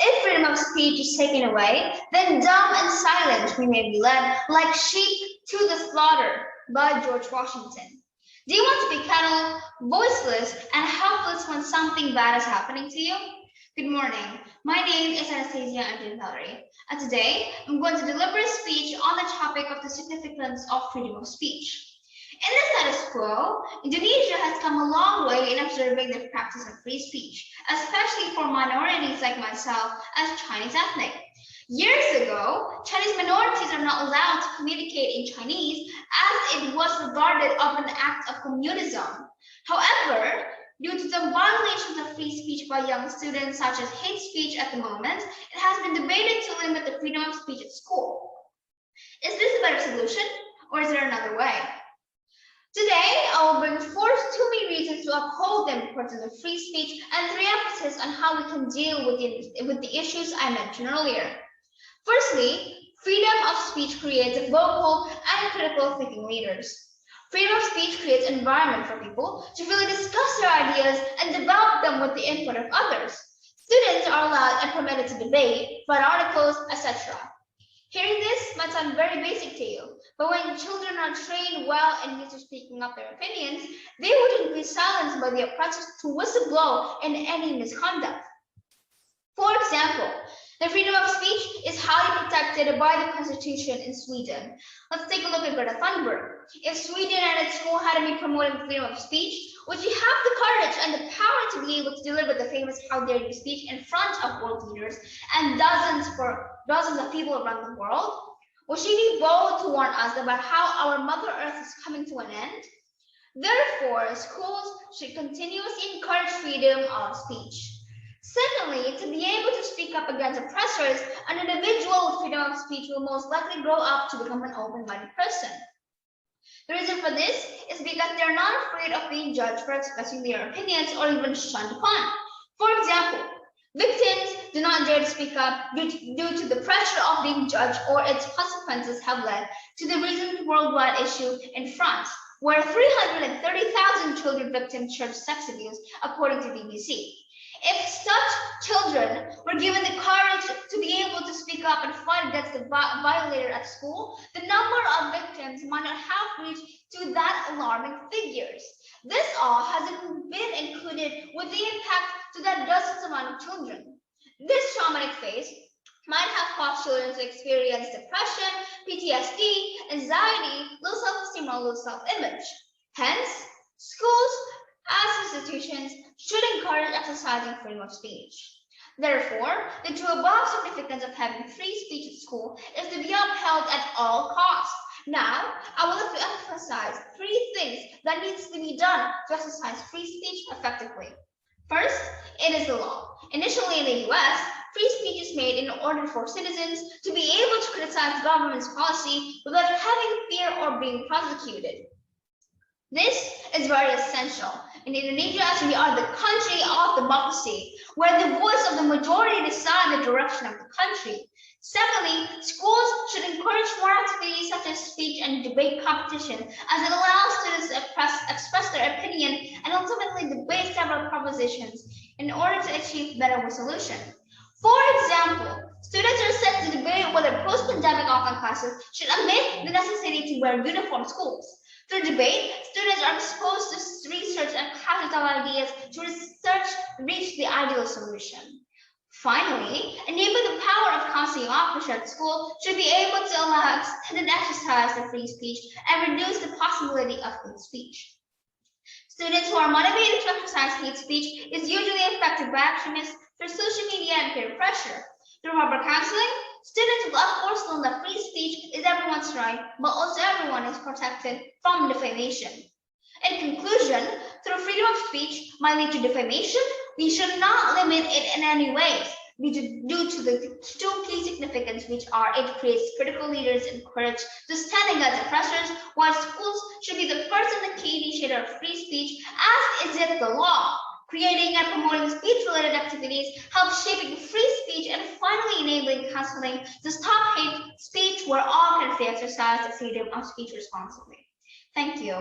If freedom of speech is taken away, then dumb and silent we may be led like sheep to the slaughter by George Washington. Do you want to be cattle, voiceless and helpless when something bad is happening to you? Good morning. My name is Anastasya and Valerie, and today I'm going to deliver a speech on the topic of the significance of freedom of speech. In the status quo, Indonesia has come a long way in observing the practice of free speech, especially for minorities like myself as Chinese ethnic. Years ago, Chinese minorities are not allowed to communicate in Chinese as it was regarded as an act of communism. However, due to the violations of free speech by young students, such as hate speech at the moment, it has been debated to limit the freedom of speech at school. Is this a better solution, or is there another way? Today, I will bring forth two main reasons to uphold the importance of free speech and three emphasis on how we can deal with the issues I mentioned earlier. Firstly, freedom of speech creates vocal and critical thinking leaders. Freedom of speech creates an environment for people to freely discuss their ideas and develop them with the input of others. Students are allowed and permitted to debate, write articles, etc. Hearing this might sound very basic to you, but when children are trained well and used to speaking up their opinions, they wouldn't be silenced by the oppressors to whistleblow in any misconduct. For example, the freedom of speech is highly protected by the Constitution in Sweden. Let's take a look at Greta Thunberg. If Sweden and its school had been promoting freedom of speech, would she have the courage and the power to be able to deliver the famous "How dare you" speech in front of world leaders and dozens of people around the world? Will she be bold to warn us about how our Mother Earth is coming to an end? Therefore, schools should continuously encourage freedom of speech. Secondly, to be able to speak up against oppressors, an individual with freedom of speech will most likely grow up to become an open-minded person. The reason for this is because they're not afraid of being judged for expressing their opinions or even shunned upon. For example, victims do not dare to speak up due to the pressure of being judged, or its consequences have led to the recent worldwide issue in France, where 330,000 children victims shared sex abuse, according to BBC. If such children were given the courage to be able to speak up and fight against the violator at school, the number of victims might not have reached to that alarming figures. This all hasn't been included with the impact to that dozens amount of children. This traumatic phase might have caused children to experience depression, PTSD, anxiety, low self-esteem, or low self-image. Hence, schools as institutions should encourage exercising freedom of speech. Therefore, the true above significance of having free speech at school is to be upheld at all costs. Now, I would like to emphasize three things that needs to be done to exercise free speech effectively. First, it is the law. Initially in the US, free speech is made in order for citizens to be able to criticize the government's policy without having fear or being prosecuted. This is very essential in Indonesia, as we are the country of democracy, where the voice of the majority decides the direction of the country. Secondly, schools should encourage more activities such as speech and debate competition, as it allows students to express their opinion and ultimately debate several propositions in order to achieve better resolution. For example, students are set to debate whether post-pandemic online classes should omit the necessity to wear uniform schools. Through debate, students are exposed to research and passage of ideas to reach the ideal solution. Finally, enabling the power of counseling officers at school should be able to allow extended exercise of free speech and reduce the possibility of hate speech. Students who are motivated to exercise hate speech is usually affected by extremists through social media and peer pressure. Through proper counseling, students will of course learn that free speech is everyone's right, but also everyone is protected from defamation. In conclusion, through freedom of speech might lead to defamation, we should not limit it in any way due to the two key significance, which are it creates critical leaders and courage to stand against oppressors, while schools should be the first and the key initiator of free speech, as is it the law. Creating and promoting speech-related activities helps shaping free speech and finally enabling counseling to stop hate speech where all can exercise the freedom of speech responsibly. Thank you.